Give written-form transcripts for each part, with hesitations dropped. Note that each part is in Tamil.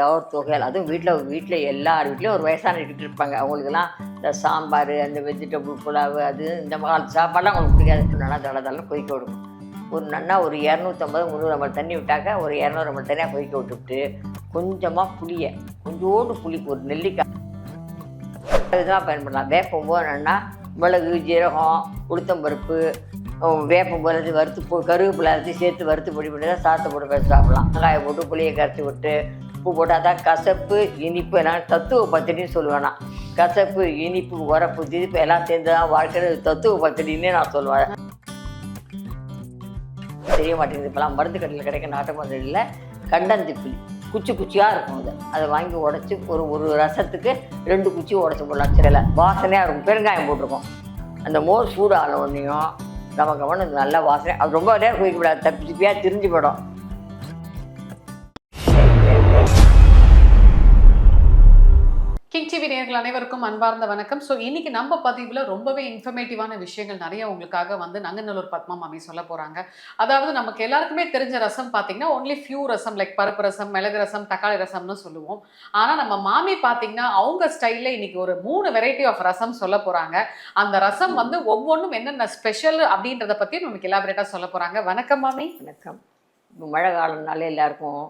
ஒரு தொகையால் அதுவும் வீட்டில் எல்லார் வீட்லேயும் ஒரு வயசானவங்க இருப்பாங்க. அவங்களுக்கெல்லாம் இந்த சாம்பார், அந்த வெஜிடபிள் புலாவு, அது இந்த மாதிரி சாப்பாடுலாம் அவங்களுக்கு பிடிக்காது. நல்லா தளதளன்னு கொதிக்க விடணும். ஒரு நல்லா ஒரு 250 300 ml தண்ணி விட்டாக்க ஒரு 200 ml தண்ணியாக கொதிக்க விட்டுவிட்டு கொஞ்சமாக புளியை, கொஞ்சோண்டு புளி, ஒரு நெல்லிக்காய் இதுதான் பயன்படலாம். வேப்பம்போது என்னென்னா மிளகு, ஜீரகம், உளுத்தம்பருப்பு, வேப்பம்போது வறுத்து கருவேப்பிலை அரைச்சி சேர்த்து வறுத்து பொடி பண்ணி தான் சாதத்தை போட்டு பேச சாப்பிடலாம். வெங்காயம் போட்டு புளியை கரைச்சி விட்டு உப்பு போட்டு, அதான் கசப்பு இனிப்பு எல்லாம் தத்துவ பத்திரின்னு சொல்லுவேன். கசப்பு இனிப்பு உரப்பு திதிப்பு எல்லாம் சேர்ந்து தான் வாழ்க்கையில் தத்துவ பத்திரின்னு நான் சொல்லுவேன். தெரிய மாட்டேங்குது. இப்போலாம் மருந்து கடையில் கிடைக்க நாட்டு மருந்துகளில் கண்டந்திப்புளி குச்சி குச்சியாக இருக்கும். அதை வாங்கி உடச்சி ஒரு ரசத்துக்கு 2 குச்சி உடச்சி போடலாம். சிறையில் வாசனையாக இருக்கும். பெருங்காயம் போட்டிருக்கோம். அந்த மோர் சூடு ஆன ஒன்றையும் நம்ம கவனம் நல்ல வாசனை. அது ரொம்ப நேரம் குடிக்கக்கூடாது. தப்பி தப்பியாக திரிஞ்சு போடும். கிங் டிவி நேயர்கள் அனைவருக்கும் அன்பார்ந்த வணக்கம். ஸோ இன்னைக்கு நம்ம பதிவில் ரொம்பவே இன்ஃபர்மேட்டிவான விஷயங்கள் நிறைய உங்களுக்காக வந்து நங்கநல்லூர் பத்மா மாமி சொல்ல போகிறாங்க. அதாவது நமக்கு எல்லாருக்குமே தெரிஞ்ச ரசம் பார்த்தீங்கன்னா ஒன்லி ஃபியூ ரசம், லைக் பருப்பு ரசம், மிளகு ரசம், தக்காளி ரசம்னு சொல்லுவோம். ஆனால் நம்ம மாமி பார்த்தீங்கன்னா அவங்க ஸ்டைலில் இன்னைக்கு ஒரு 3 வெரைட்டி ஆஃப் ரசம் சொல்ல போகிறாங்க. அந்த ரசம் வந்து ஒவ்வொன்றும் என்னென்ன ஸ்பெஷல் அப்படின்றத பற்றி நமக்கு எலாபரேட்டாக சொல்ல போகிறாங்க. வணக்கம் மாமி. வணக்கம். இப்போ மழை காலம்னாலே எல்லாருக்கும்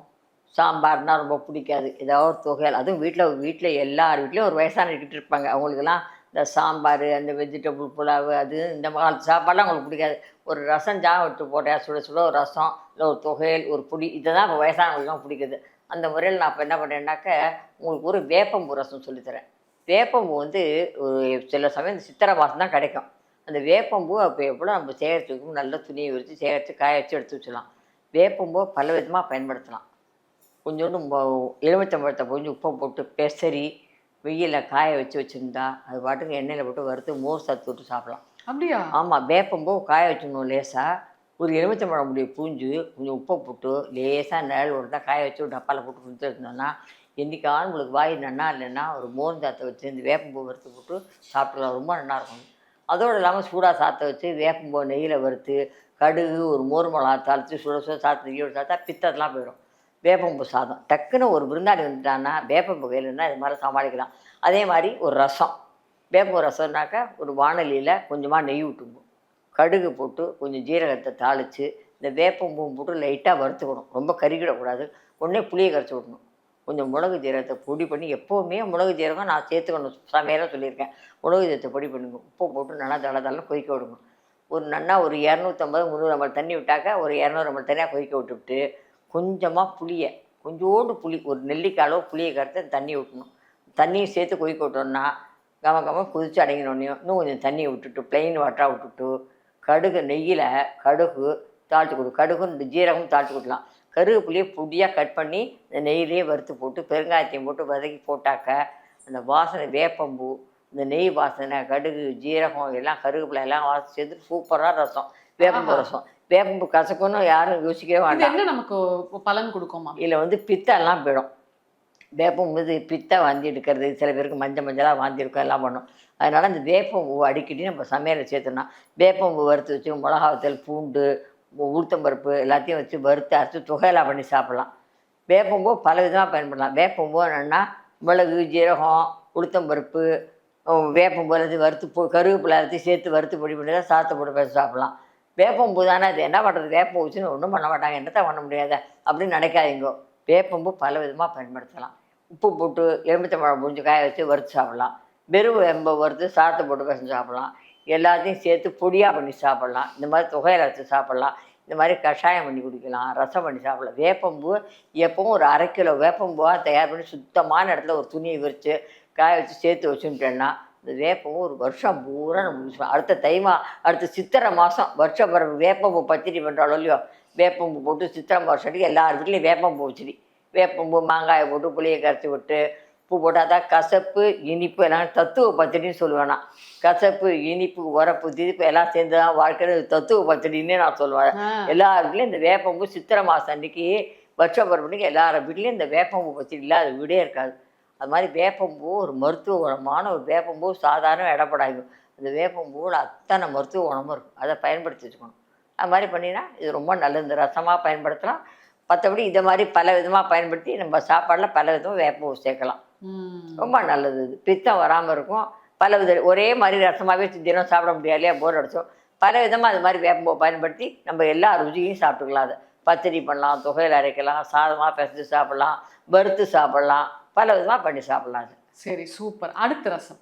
சாம்பார்னால் ரொம்ப பிடிக்காது. ஏதாவது ஒரு தொகையால் அதுவும் வீட்டில் எல்லார் வீட்லேயும் ஒரு வயசானவங்க இருப்பாங்க. அவங்களுக்கெல்லாம் இந்த சாம்பார், அந்த வெஜிடபிள் புலாவு, அது இந்த மாதிரி சாப்பாடெலாம் அவங்களுக்கு பிடிக்காது. ஒரு ரசம் விட்டு போட்டால் சுட சுட ஒரு ரசம், இல்லை ஒரு தொகையல், ஒரு பொடி, இதை தான் இப்போ வயசானவங்களுக்குலாம் பிடிக்குது. அந்த முறையில் நான் இப்போ என்ன பண்ணுறேன்னாக்க உங்களுக்கு ஒரு வேப்பம்பூ ரசம் சொல்லித்தரேன். வேப்பம்பூ வந்து ஒரு சில சமயம் இந்த சித்திரை மாதம் தான் கிடைக்கும். அந்த வேப்பம்பூ அப்போ எவ்வளோ நம்ம சேகரித்து நல்ல துணியை விரித்து சேகரித்து காய வச்சு எடுத்து வச்சிடலாம். வேப்பம்பூ பல விதமாக பயன்படுத்தலாம். கொஞ்சோண்டு எலுமிச்சம்பழத்தை கொஞ்சம் உப்பை போட்டு பெசரி வெயிலில் காய வச்சுருந்தா அது பாட்டுக்கு எண்ணெயில் போட்டு வறுத்து மோர் சத்து விட்டு சாப்பிடலாம். அப்படியா? ஆமாம். வேப்பம்பூ காய வச்சுக்கணும். லேசாக ஒரு எலுமிச்சம்பழம் முடிய பூஞ்சு கொஞ்சம் உப்பை போட்டு லேசாக நிழல் விட்டு காய வச்சு டப்பாவில் போட்டு கொடுத்துருந்தோன்னா என்றைக்காலும் உங்களுக்கு வாய் நன்னா இல்லைன்னா ஒரு மோர் சாத்தை வச்சு இந்த வேப்பம்பூ வறுத்து போட்டு சாப்பிடலாம். ரொம்ப நல்லாயிருக்கும். அதோடு இல்லாமல் சூடாக சாத்தை வச்சு வேப்பம்பூ நெய்யில் வறுத்து கடுகு, ஒரு மோர் மிளகா தாளித்து சுட சுட சாத்து நெய்யோடு சாத்தா பித்தத்தெல்லாம் போயிடும். வேப்பம்பூ சாதம் டக்குன்னு ஒரு விருந்தாளி வந்துட்டான்னா வேப்பம்பூ கையிலன்னா இது மாதிரி சமாளிக்கலாம். அதே மாதிரி ஒரு ரசம், வேப்பம்பூ ரசம்னாக்கா ஒரு வானலியில் கொஞ்சமாக நெய் விட்டுங்க, கடுகு போட்டு கொஞ்சம் ஜீரகத்தை தாளித்து இந்த வேப்பம்பூ போட்டு லைட்டாக வறுத்துக்கணும். ரொம்ப கருகிடக்கூடாது. உடனே புளியை கரைச்சி விடணும். கொஞ்சம் மிளகு ஜீரகத்தை பொடி பண்ணி, எப்போவுமே மிளகு ஜீரகம் நான் சேர்த்துக்கணும். சமையலாக சொல்லியிருக்கேன். மிளகு ஜீரகத்தை பொடி பண்ணுங்க. உப்பை போட்டு நல்லா தளதளன்னு கொதிக்க விடுங்க. ஒரு 250 300 ml தண்ணி விட்டாக்க ஒரு 200 ml தண்ணியாக கொதிக்க விட்டுவிட்டு கொஞ்சமாக புளியை, கொஞ்சோண்டு புளி, ஒரு நெல்லிக்காய் அளவு புளியை கரைச்சி தண்ணி விட்டணும். தண்ணியை சேர்த்து கொதிக்க விட்டோன்னா கம கொதித்து அடங்கினோடனையும் இன்னும் கொஞ்சம் தண்ணியை விட்டுட்டு ப்ளெயின் வாட்டராக விட்டுட்டு கடுகு நெய்யில் கடுகு தாளித்து கொடு, கடுகு இந்த ஜீரகம் தாளித்து கொடுக்கலாம். கருவேப்பிலையை பொடியாக கட் பண்ணி இந்த நெய்யிலே வறுத்து போட்டு பெருங்காயத்தையும் போட்டு வதக்கி போட்டாக்க அந்த வாசனை வேப்பம்பூ, இந்த நெய் வாசனை, கடுகு, ஜீரகம் எல்லாம் கருவேப்பிலை எல்லாம் வாசனை சேர்த்து சூப்பராக ரசம். வேப்பம்பூ ரசம். வேப்பம்பூ கசக்குன்னு யாரும் யோசிக்கவே வேண்டாம். என்ன நமக்கு பலன் கொடுக்குமா? இதில் வந்து பித்தெல்லாம் போயிடும். வேப்பம்பூ பித்தை வாந்தி எடுக்கிறது, சில பேருக்கு மஞ்சளாக வாந்தி இருக்கும், எல்லாம் பண்ணும். அதனால் இந்த வேப்பம்பூ அடிக்கடி நம்ம சமையலில் சேர்த்தோம்னா வேப்பம்பூ வறுத்து வச்சு மிளகாவத்தல், பூண்டு, உளுத்தம்பருப்பு எல்லாத்தையும் வச்சு வறுத்து அரைச்சி தொகையெல்லாம் பண்ணி சாப்பிட்லாம். வேப்பம்பூ பல விதமாக பயன்படலாம். வேப்பம்பூ என்னென்னா மிளகு, ஜீரகம், உளுத்தம்பருப்பு, வேப்பம்பூ எல்லாத்தையும் வறுத்து கருவேப்பிலை எல்லாத்தையும் சேர்த்து வறுத்து பொடி பண்ணி தான் சாதத்தை போட்டு பேச சாப்பிட்லாம். வேப்பம்பூ தானே அது என்ன பண்ணுறது, வேப்பம்பூ வச்சுன்னு ஒன்றும் பண்ண மாட்டாங்க, என்னத்தான் பண்ண முடியாத அப்படின்னு நினைக்காதீங்கோ. வேப்பம்பூ பல விதமாக பயன்படுத்தலாம். உப்பு போட்டு எலுமிச்சம்பழம் புழிஞ்சு காய வச்சு வறுத்து சாப்பிட்லாம். வெறும் வேம்பை வறுத்து சாதத்தை போட்டு பேச சாப்பிட்லாம். எல்லாத்தையும் சேர்த்து பொடியாக பண்ணி சாப்பிட்லாம். இந்த மாதிரி தொகையில் வச்சு சாப்பிட்லாம். இந்த மாதிரி கஷாயம் பண்ணி குடிக்கலாம், ரசம் பண்ணி சாப்பிடலாம். வேப்பம்பூ எப்பவும் ஒரு 1/2 கிலோ வேப்பம்பூவாக தயார் பண்ணி சுத்தமான இடத்துல ஒரு துணியை விரித்து காய வச்சு சேர்த்து வச்சுட்டேன்னா இந்த வேப்பம்பூ ஒரு வருஷம் பூரா நம்ம யூஸ் பண்ணலாம். அடுத்த சித்திரை மாதம் வருஷம் பிறகு வேப்பம்பூ பச்சடி பண்ணுறாலும் இல்லையோ, வேப்பம்பூ போட்டு சித்திரை மாதத்துக்கு எல்லார் வீட்லேயும் வேப்பம்பூ வச்சுடி, வேப்பம்பூ மாங்காயை போட்டு புளியை கரைச்சி விட்டு உப்பு போட்டு, அதான் கசப்பு இனிப்பு எல்லாம் தத்துவ பச்சடின்னு சொல்லுவேன். நான் கசப்பு இனிப்பு உரப்பு திதிப்பு எல்லாம் சேர்ந்து தான் வாழ்க்கையில் தத்துவ பச்சடின்னே நான் சொல்லுவேன். எல்லார் வீட்லேயும் இந்த வேப்பம்பூ சித்திரை மாதம் அன்றைக்கி வருஷம் பிறகு எல்லார் வீட்லேயும் இந்த வேப்பம்பூ பச்சடி இல்லாத வீடே இருக்காது. அது மாதிரி வேப்பம்பூ ஒரு மருத்துவ குணமான ஒரு வேப்பம்பூ சாதாரண இடப்படாது. அந்த வேப்பம்பூவில் அத்தனை மருத்துவ குணமும் இருக்கும். அதை பயன்படுத்தி வச்சுக்கணும். அது மாதிரி பண்ணினா இது ரொம்ப நல்லது. இந்த ரசமாக பயன்படுத்தலாம், மற்றபடி இதை மாதிரி பல விதமாக பயன்படுத்தி நம்ம சாப்பாடில் பல விதமாக வேப்பம்பூ சேர்க்கலாம். ரொம்ப நல்லது. இது பித்தம் வராமல் இருக்கும். பல வித ஒரே மாதிரி ரசமாகவே தினம் சாப்பிட முடியாது இல்லையா, போர் அடிச்சோம். பல விதமாக அது மாதிரி வேப்பம்பூ பயன்படுத்தி நம்ம எல்லா ருசியும் சாப்பிட்டுக்கலாம். அதை பச்சடி பண்ணலாம், தொகையில் அரைக்கலாம், சாதமாக பிசைஞ்சு சாப்பிட்லாம், வறுத்து சாப்பிட்லாம், பல விதமாக பண்ணி சாப்பிட்லாம். அது சரி, சூப்பர். அடுத்த ரசம்.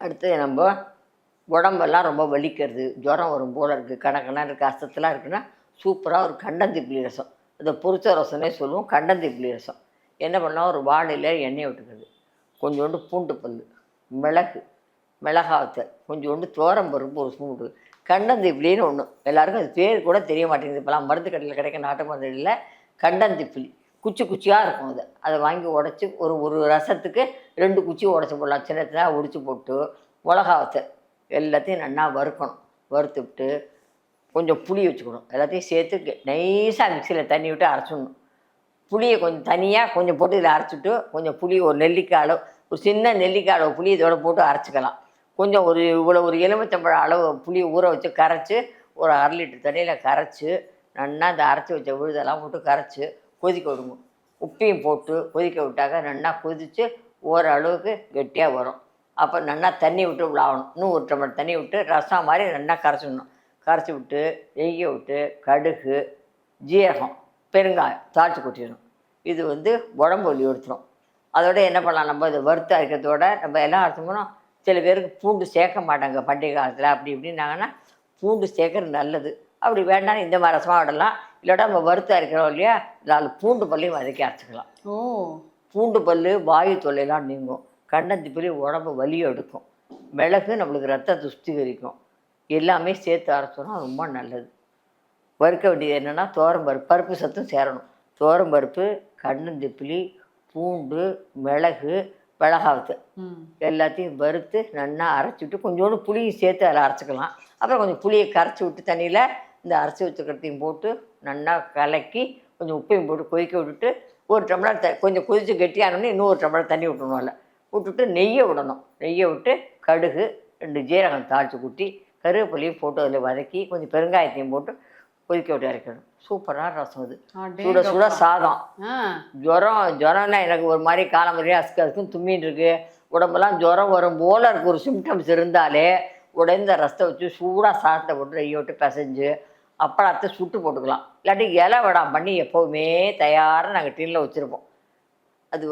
அடுத்து நம்ம உடம்பெல்லாம் ரொம்ப வலிக்கிறது, ஜுரம் வரும் போல் இருக்குது, கணக்கணாக இருக்குது, அசத்தெலாம் இருக்குன்னா சூப்பராக ஒரு கண்டந்திப்பிலி ரசம், இந்த பொரிச்ச ரசம்னே சொல்லுவோம். கண்டந்திப்பிலி ரசம் என்ன பண்ணால், ஒரு வாழையில் எண்ணெய் விட்டுக்கிறது, கொஞ்சோண்டு பூண்டு பல், மிளகு, மிளகாத்தல், கொஞ்சோண்டு பருப்பு ஒரு ஸ்பூன் விட்டுது. கண்டந்திப்பிலின்னு ஒன்று, எல்லாருக்கும் அது பேர் கூட தெரிய மாட்டேங்குது. இப்போலாம் மருந்து கடையில் கிடைக்க நாட்டு மருந்துகளில் கண்டந்திப்பிலி குச்சி குச்சியாக இருக்கும். அதை வாங்கி உடச்சி ஒரு ரசத்துக்கு 2 குச்சி உடச்சி போடலாம். சின்ன சின்ன உடிச்சு போட்டு மிளகாத்தல் எல்லாத்தையும் நல்லா வறுக்கணும். வறுத்துவிட்டு கொஞ்சம் புளி வச்சுக்கணும். எல்லாத்தையும் சேர்த்து நைஸாக மிக்சியில் தண்ணி விட்டு அரைச்சிடணும். புளியை கொஞ்சம் தனியாக கொஞ்சம் போட்டு இதில் அரைச்சிட்டு, கொஞ்சம் புளி ஒரு நெல்லிக்காய் அளவு, ஒரு சின்ன நெல்லிக்காய் அளவு புளி இதோட போட்டு அரைச்சிக்கலாம். கொஞ்சம் ஒரு எலுமிச்சம்பழம் அளவு புளியை ஊற வச்சு கரைச்சி, ஒரு 1/2 லிட்டர் தண்ணியில் கரைச்சி நல்லா இந்த அரைச்சி வச்ச விழுதெல்லாம் போட்டு கரைச்சி கொதிக்க விடுங்க. உப்பையும் போட்டு கொதிக்க விட்டாக்க நல்லா கொதித்து ஓரளவுக்கு கெட்டியாக வரும். அப்போ நல்லா தண்ணி விட்டு விளாடணும். இன்னும் 1 டம்ளர் தண்ணி விட்டு ரசம் மாதிரி நல்லா கரைச்சிடணும். கரைச்சி விட்டு நெய்யை விட்டு கடுகு, ஜீரகம், பெருங்காயம் தாளித்து கொட்டிடணும். இது உடம்பு வலி எடுத்துடும். அதோட என்ன பண்ணலாம், நம்ம இதை வறுத்து அரைக்கிறதோட நம்ம எல்லாம் அரைச்சோம்னா, சில பேருக்கு பூண்டு சேர்க்க மாட்டாங்க பண்டிகை காலத்தில். அப்படி இப்படின்னாங்கன்னா பூண்டு சேர்க்கறது நல்லது. அப்படி வேண்டாம் இந்த மாதிரி ரசமாக விடலாம். இல்லாட்டா நம்ம வறுத்து அரைக்கிறோம் இல்லையா, 4 பூண்டு பல்லையும் வதக்கி அரைச்சிக்கலாம். பூண்டு பல் வாயு தொல்லையெல்லாம் நீங்கும். கண்டந்திப்பிலி உடம்பு வலி எடுக்கும். மிளகு நம்மளுக்கு ரத்தத்தை சுத்திகரிக்கும். எல்லாமே சேர்த்து அரைச்சோன்னா ரொம்ப நல்லது. வறுக்க வேண்டியது என்னென்னா, துவரம்பருப்பு, பருப்பு சத்தும் சேரணும். துவரம்பருப்பு, கண்டந்திப்பிலி, பூண்டு, மிளகு, மிளகாவத்து எல்லாத்தையும் வறுத்து நல்லா அரைச்சிவிட்டு கொஞ்சோண்டு புளியும் சேர்த்து அதில் அரைச்சிக்கலாம். அப்புறம் கொஞ்சம் புளியை கரைச்சி விட்டு தண்ணியில் இந்த அரைச்சி வச்சுக்கிறதையும் போட்டு நல்லா கலக்கி கொஞ்சம் உப்பையும் போட்டு கொதிக்க விட்டுட்டு, 1 டம்ளர் கொஞ்சம் கொதித்து கெட்டியானோடனே இன்னும் 1 டம்ளர் தண்ணி விட்டணும். அதில் விட்டுட்டு நெய்யை விடணும். நெய்யை விட்டு கடுகு, 2 ஜீரகம் தாளித்து கூட்டி, கருவேப்பிலையும் போட்டு அதில் வதக்கி கொஞ்சம் பெருங்காயத்தையும் போட்டு கொதிக்க விட்டு இறக்கணும். சூப்பரான ரசம். இது சுட சுட சாதம். ஜுரம்னா எனக்கு ஒரு மாதிரி காலம் வரையும் அசுக்கும் தும்மின்னு இருக்குது, உடம்பெல்லாம் ஜுரம் வரும் போல் இருக்குது ஒரு சிம்டம்ஸ் இருந்தாலே உடைந்த ரசத்தை வச்சு சூடாக சாதத்தை போட்டு நெய்யை விட்டு பிசைஞ்சு அப்பளத்தை சுட்டு போட்டுக்கலாம். இல்லாட்டி இலை வடாம் பண்ணி எப்போவுமே தயாராக நாங்கள் டின்னில் வச்சுருப்போம். அது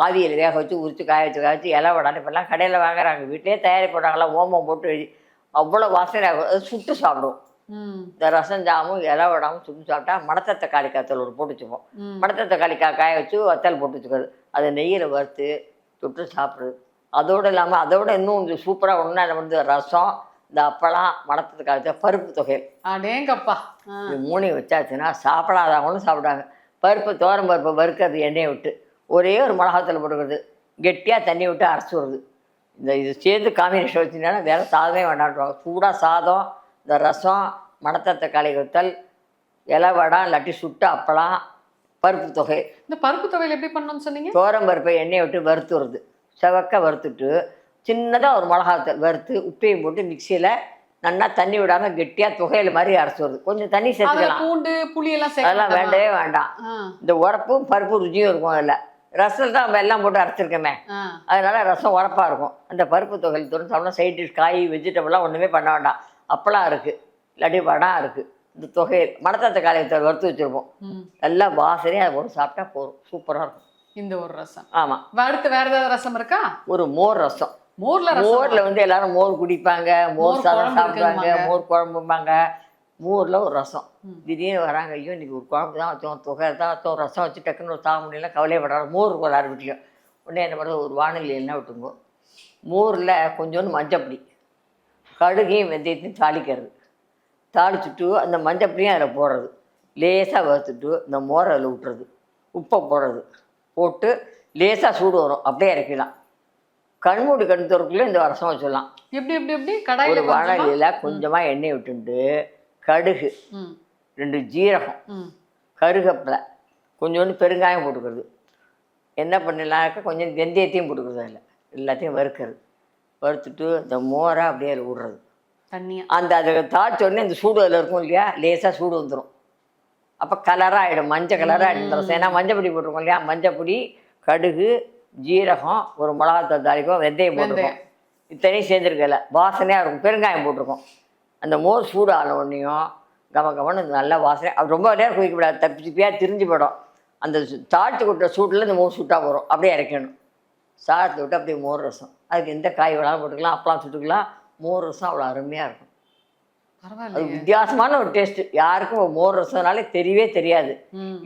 ஆவியில் வேக வச்சு உரித்து காய வச்சு இலை வடான்னு இப்போல்லாம் கடையில் வாங்குறாங்க. வீட்டிலே தயாரி போட்டாங்களா, ஓமம் போட்டு எழுதி அவ்வளோ வாசனை. அது சுட்டு சாப்பிடுவோம். இந்த ரசம் ஜாமும் இலை வடாமும் சுட்டு சாப்பிட்டா மணத்த தக்காளி காய்த்தல் ஒரு போட்டு வச்சுப்போம். மணத்த தக்காளி காய வச்சு வத்தல் போட்டு வச்சுக்கிறது, அதை நெய்யில் வறுத்து சுட்டு சாப்பிடுறது. அதோடு இல்லாமல் அதோட இன்னும் சூப்பராக ஒன்றா என்ன ரசம், இந்த அப்பளம், மணத்த தக்காளி, பருப்பு தொகையல். அடேங்கப்பா. இது 3 வச்சாச்சுன்னா சாப்பிடாதவங்களும் சாப்பிடுவாங்க. பருப்பு, துவரம் பருப்பை வறுக்கிறது எண்ணெயை விட்டு, ஒரே ஒரு மிளகாத்தூள் போட்டுக்கிறது, கெட்டியாக தண்ணி விட்டு அரைச்சி வருது. இது சேர்ந்து காம்பினேஷன் வச்சுருந்தாலும் வேறு சாதமே வேண்டான்றாங்க. சூடாக சாதம், இந்த ரசம், மணத்த தக்காளி வத்தல், இலை வடம் இல்லாட்டி சுட்டு அப்பளம், பருப்பு தொகை. இந்த பருப்பு தொகையில் எப்படி பண்ணணும்னு சொன்னீங்க? துவரம் பருப்பை எண்ணெயை விட்டு வறுத்து வருது, செவக்க வறுத்துட்டு சின்னதாக ஒரு மிளகாத்தூள் வறுத்து உப்பையும் போட்டு மிக்சியில் நல்லா தண்ணி விடாமல் கெட்டியாக தொகையில் மாதிரி அரைச்சி வருது. கொஞ்சம் தண்ணி சேர்த்துக்கலாம். பூண்டு புளியெல்லாம் அதெல்லாம் வேண்டவே வேண்டாம். இந்த உரப்பும் பருப்பு ருச்சியும் இருக்கும். அதில் ரசத்தில் தான் நம்ம எல்லாம் போட்டு அரைச்சிருக்கோமே, அதனால ரசம் உரப்பாக இருக்கும். அந்த பருப்பு தொகையில் தோணும் சாப்பிட்டா சைட் டிஷ் காய் வெஜிடபிள்லாம் ஒன்றுமே பண்ண வேண்டாம். அப்பளம் இருக்குது, இல்லாட்டி வடம் இருக்குது. இந்த தொகையில் மணத்த தக்காளி வறுத்து வச்சுருப்போம். நல்லா வாசனையாக அதை போட்டு சாப்பிட்டா போதும், சூப்பராக இருக்கும் இந்த ஒரு ரசம். ஆமாம். அடுத்து வேறு ஏதாவது ரசம் இருக்கா? ஒரு மோர் ரசம். மோரில் எல்லாரும் மோர் குடிப்பாங்க, மோர் சாதம் சாப்பிடுவாங்க, மோர் குழம்புப்பாங்க. மோரில் ஒரு ரசம். திடீர்னு வராங்க, ஐயோ இன்றைக்கி ஒரு குழம்பு தான் வச்சோம், தொகை தான் வச்சோம், ரசம் வச்சு டக்குன்னு ஒரு சாக முடியல, கவலையப்படுறாங்க. மோர் எல்லாரும் வீட்லையும். உடனே என்ன பண்ணுறது, ஒரு வானிலை எண்ணெய் விட்டுங்க. மோரில் கொஞ்சோண்டு மஞ்சப்பொடி, கடுகையும் வெந்தயத்தையும் தாளிக்கிறது. தாளிச்சுட்டு அந்த மஞ்சப்பொடியும் அதில் போடுறது, லேசாக வறுத்துட்டு இந்த மோரை அதில் விட்டுறது, உப்பை போடுறது, போட்டு லேசாக சூடு வரும், அப்படியே இறக்கிடலாம். கண்மூடி கண் திறக்குள்ளே இந்த ரசம் வச்சிடலாம். எப்படி எப்படி எப்படி கடாயில் ஒரு வானலியில் கொஞ்சமாக எண்ணெய் விட்டுண்டு கடுகு, 2 ஜீரகம், கருகப்பிலை, கொஞ்சோண்டு பெருங்காயம் போட்டுக்கிறது. என்ன பண்ணிடலாக்க கொஞ்சம் வெந்தயத்தையும் போட்டுக்கிறது. அதில் எல்லாத்தையும் வறுக்கிறது. வறுத்துட்டு இந்த மோரை அப்படியே அதில் விடுறது. தண்ணியாக அந்த அதை தாளிச்ச உடனே இந்த சூடு அதில் இருக்கும் இல்லையா, லேசாக சூடு வந்துடும். அப்போ கலராக ஆகிடும், மஞ்சள் கலராக ஆகிடும் இந்த ரசம். ஏன்னா மஞ்சள் பொடி போட்டிருக்கோம் இல்லையா, மஞ்சள் பொடி, கடுகு, ஜீரகம், ஒரு மிளகாத்தூள் தாளிப்போம், வெந்தயம் போட்டிருக்கோம். இத்தனையும் சேர்ந்துருக்கல வாசனையாக இருக்கும். பெருங்காயம் போட்டிருக்கோம். அந்த மோர் சூடு ஆன உடனேயும் கமன்னு நல்லா வாசனை. அது ரொம்ப நேரம் குடிக்க விடாது, தப்பி தப்பியாக திரிஞ்சு போயிடும். அந்த தாழ்த்து கொட்டுற சூட்டில் இந்த மோர் சூட்டாக வரும், அப்படியே இறக்கணும். சாதத்தை விட்டு அப்படியே மோர் ரசம். அதுக்கு எந்த காய் வேணாலும் போட்டுக்கலாம், அப்பளம் சுட்டுக்கலாம். மோர் ரசம் அவ்வளோ அருமையாக இருக்கும். அது வித்தியாசமான ஒரு டேஸ்ட்டு. யாருக்கும் மோர் ரசம்னாலே தெரியவே தெரியாது.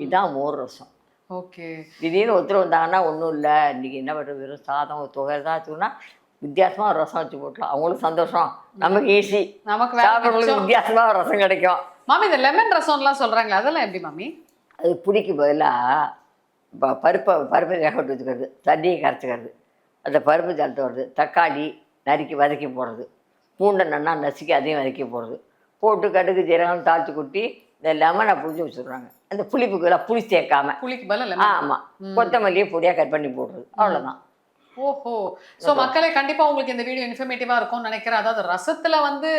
இதுதான் மோர் ரசம். ஓகே. திடீர்னு ஒருத்தர் வந்தாங்கன்னா ஒன்றும் இல்லை, இன்றைக்கி என்ன பண்ணுறது, வெறும் சாதம் ஒரு தொகை தான் வச்சுக்கோன்னா வித்தியாசமாக ஒரு ரசம் வச்சு போட்டலாம். அவங்களுக்கு சந்தோஷம், நமக்கு ஈஸி, நமக்கு சாப்பிட்றவங்களுக்கு வித்தியாசமாக ஒரு ரசம் கிடைக்கும். மாமி இந்த லெமன் ரசம்லாம் சொல்கிறாங்களே, அதெல்லாம் எப்படி மாமி? அது புளிக்கு பதிலாக இப்போ பருப்பை வேக விட்டு வச்சுக்கிறது, தண்ணியை கரைச்சிக்கிறது, அந்த பருப்பு தடுத்து வருது, தக்காளி நறுக்கி வதக்கி போடுறது, பூண்டை நல்லா நசுக்கி அதையும் வதக்கி போடுறது, போட்டு கடுகு ஜீரகம் தாளித்து கொட்டி இந்த லெமனை புளிச்சு வச்சுருவாங்க. அந்த புளிப்புக்கெல்லாம் புளி சேர்க்காம, புளிக்கு பதிலாக ஆமாம், கொத்தமல்லியை பொடியாக கட் பண்ணி போடுறது, அவ்வளோதான். ஓஹோ. ஸோ மக்களே கண்டிப்பாக உங்களுக்கு இந்த வீடியோ இன்ஃபர்மேட்டிவாக இருக்கும்னு நினைக்கிறேன். அதாவது ரசத்தில் வந்து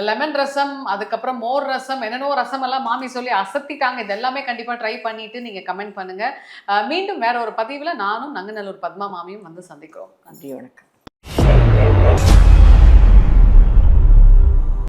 லெமன் ரசம், அதுக்கப்புறம் மோர் ரசம், என்னென்னோ ரசம் எல்லாம் மாமி சொல்லி அசத்திட்டாங்க. இது எல்லாமே கண்டிப்பாக ட்ரை பண்ணிட்டு நீங்கள் கமெண்ட் பண்ணுங்கள். மீண்டும் வேற ஒரு பதிவில் நானும் நங்கநல்லூர் பத்மா மாமியும் வந்து சந்திக்கிறோம். நன்றி, வணக்கம்.